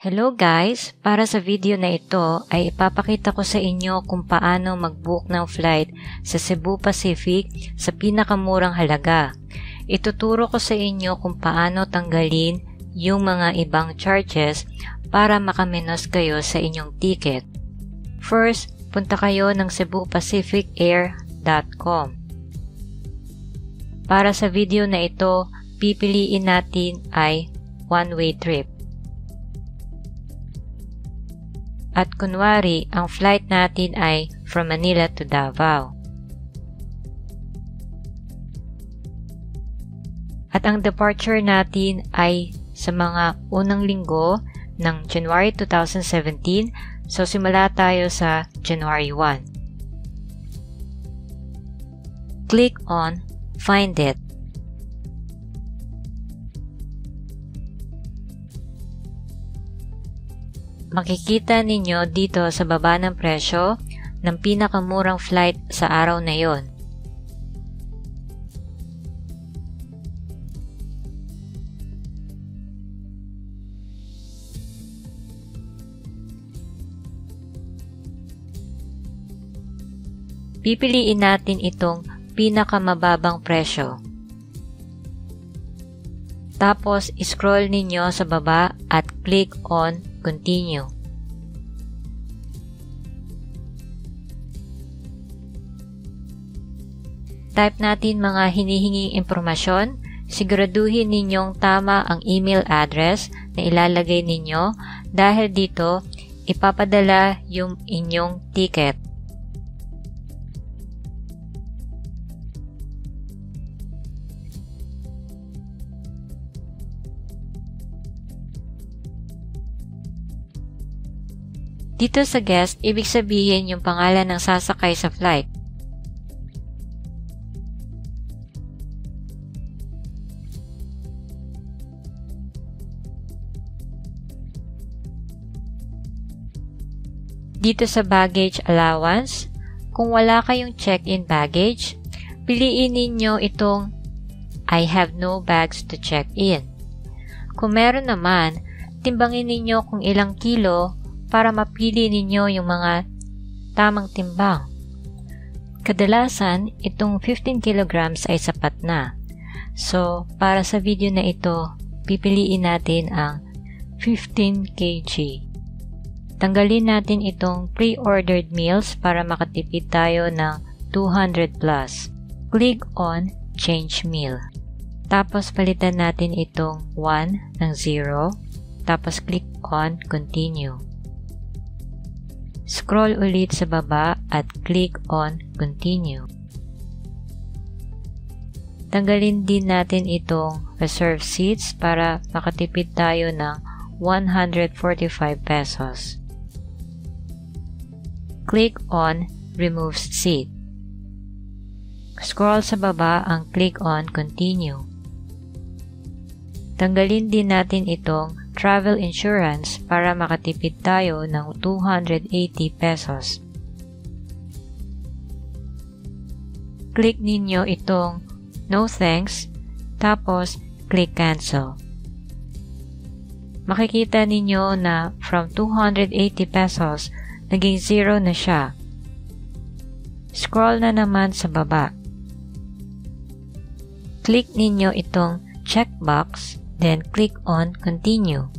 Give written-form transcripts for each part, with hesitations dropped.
Hello guys! Para sa video na ito ay ipapakita ko sa inyo kung paano mag-book ng flight sa Cebu Pacific sa pinakamurang halaga. Ituturo ko sa inyo kung paano tanggalin yung mga ibang charges para makamenos kayo sa inyong ticket. First, punta kayo ng cebupacificair.com. Para sa video na ito, pipiliin natin ay one-way trip. At kunwari, ang flight natin ay from Manila to Davao. At ang departure natin ay sa mga unang linggo ng January 2017. So, simula tayo sa January 1. Click on Find It. Makikita ninyo dito sa baba ng presyo ng pinakamurang flight sa araw na yon. Pipiliin natin itong pinakamababang presyo. Tapos, scroll ninyo sa baba at click on Continue. Type natin mga hinihinging impormasyon. Siguraduhin ninyong tama ang email address na ilalagay ninyo dahil dito ipapadala yung inyong ticket. Dito sa guest, ibig sabihin yung pangalan ng sasakay sa flight. Dito sa baggage allowance, kung wala kayong check-in baggage, piliin ninyo itong I have no bags to check in. Kung meron naman, timbangin ninyo kung ilang kilo para mapili ninyo yung mga tamang timbang. Kadalasan, itong 15 kilograms ay sapat na. So, para sa video na ito, pipiliin natin ang 15 kg. Tanggalin natin itong pre-ordered meals para makatipid tayo ng 200 plus. Click on Change Meal. Tapos, palitan natin itong 1 ng 0. Tapos, click on Continue. Scroll ulit sa baba at click on Continue. Tanggalin din natin itong Reserve Seats para makatipid tayo ng 145 pesos. Click on Remove Seat. Scroll sa baba ang click on Continue. Tanggalin din natin itong travel insurance para makatipid tayo ng 280 pesos. Click ninyo itong No Thanks, tapos click Cancel. Makikita ninyo na from 280 pesos, naging 0 na siya. Scroll na naman sa baba. Click ninyo itong checkbox, then click on Continue.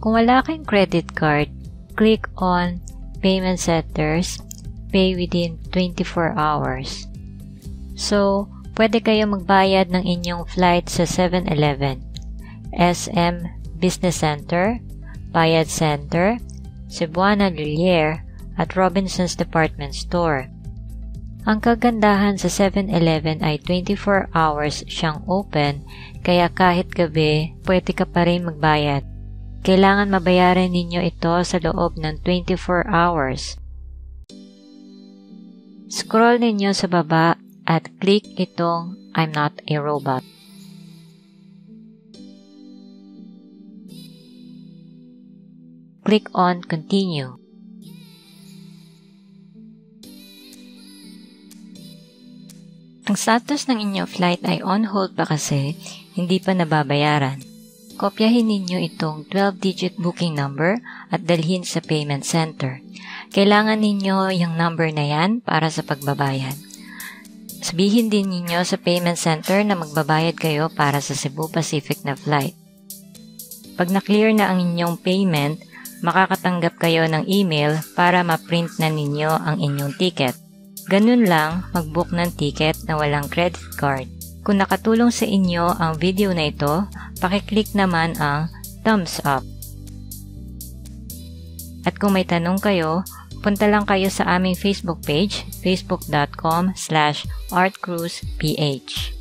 Kung wala kayong credit card, click on Payment Setters, Pay within 24 hours. So, pwede kayo magbayad ng inyong flight sa 7-Eleven, SM Business Center, Bayad Center, Cebuana Lilier, at Robinsons Department Store. Ang kagandahan sa 7-Eleven ay 24 hours siyang open, kaya kahit gabi, pwede ka pa rin magbayad. Kailangan mabayaran ninyo ito sa loob ng 24 hours. Scroll ninyo sa baba at click itong I'm not a robot. Click on Continue. Ang status ng inyong flight ay on hold pa kasi hindi pa nababayaran. Kopyahin ninyo itong 12-digit booking number at dalhin sa payment center. Kailangan ninyo yung number na yan para sa pagbabayad. Sabihin din ninyo sa payment center na magbabayad kayo para sa Cebu Pacific na flight. Pag na-clear na ang inyong payment, makakatanggap kayo ng email para ma-print na ninyo ang inyong ticket. Ganun lang mag-book ng ticket na walang credit card. Kung nakatulong sa inyo ang video na ito, pakiclick naman ang thumbs up. At kung may tanong kayo, punta lang kayo sa aming Facebook page, facebook.com/artcruiseph.